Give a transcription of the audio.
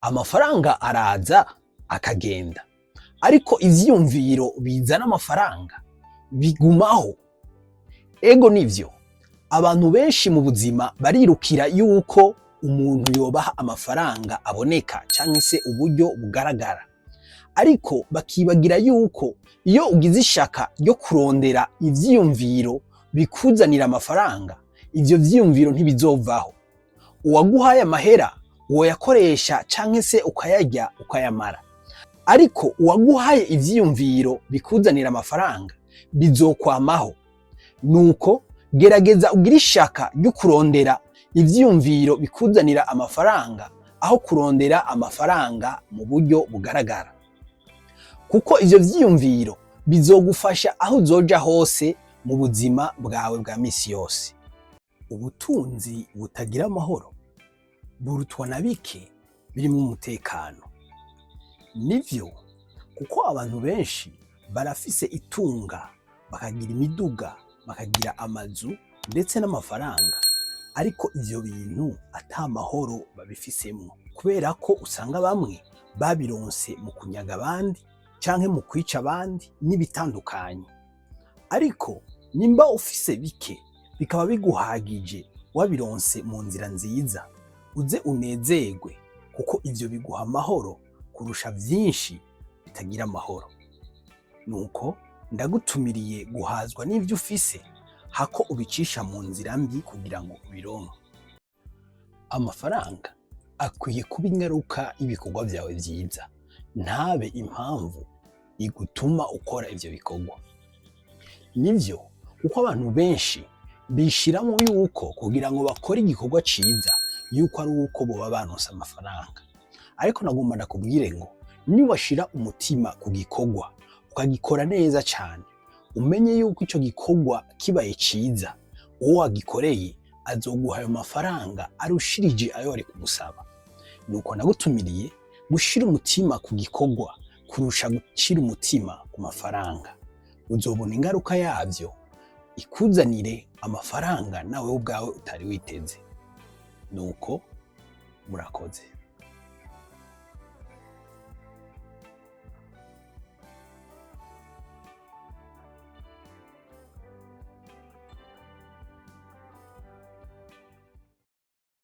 Amafaranga araza akagenda, ariko ivyiyumviro bizana amafaranga bigumaho. Ego nivyo, abantu benshi mu buzima barirukira yuko umuntu yobaha amafaranga aboneka canke se uburyo bugaragara, ariko bakibagira yuko iyo ugize ishaka ryo kurondera ivyiyumviro bikuzanira amafaranga, ivyo vyiyumviro ntibizovaho. Uwaguhaye amahera woyakoresha canke se ukayarya ukayamara, ariko uwaguhaye ivyiyumviro bikuzanira amafaranga bizokwamaho. Nuko gerageza ugire ishaka ryo kurondera ivyiyumviro bikuzanira amafaranga aho kurondera amafaranga mu buryo bugaragara, kuko ivyo vyiyumviro bizogufasha aho uzoja hose mu buzima bwawe bwa misi yose. Ubutunzi butagira amahoro burutwa na bike birimwo umutekano. Nivyo, kuko abantu benshi barafise itunga, bakagira imiduga, bakagira amazu ndetse n'amafaranga, ariko ivyo bintu ata mahoro babifisemwo, kubera ko usanga bamwe babironse mu kunyaga abandi canke mu kwica abandi n'ibitandukanye. Ariko nimba ufise bike bikaba biguhagije, wabironse mu nzira nziza, uze unezerwe, kuko ivyo biguha amahoro kurusha vyinshi bitagira amahoro. Nuko ndagutumiriye guhazwa n'ivyo ufise, hako ubicisha mu nzira mbi kugira ngo ubironke. Amafaranga akwiye kuba ingaruka y'ibikorwa vyawe vyiza, ntabe impamvu igutuma ukora ivyo bikorwa. Nivyo, kuko abantu benshi bishiramo yuko kugira ngo bakore igikorwa ciza yuko ari uko boba baronse amafaranga. Ariko nagomba ndakubwire ngo niwashira umutima ku gikorwa ukagikora neza cane, umenye yuko ico gikorwa kibaye ciza, uwo wagikoreye azoguha ayo mafaranga arushirije ayo wari kumusaba. Nuko nagutumiriye gushira umutima ku gikorwa kurusha gushira umutima ku mafaranga. Uzobona ingaruka yavyo ikuzanire amafaranga nawe ubwawe utari witeze. Nuko murakoze.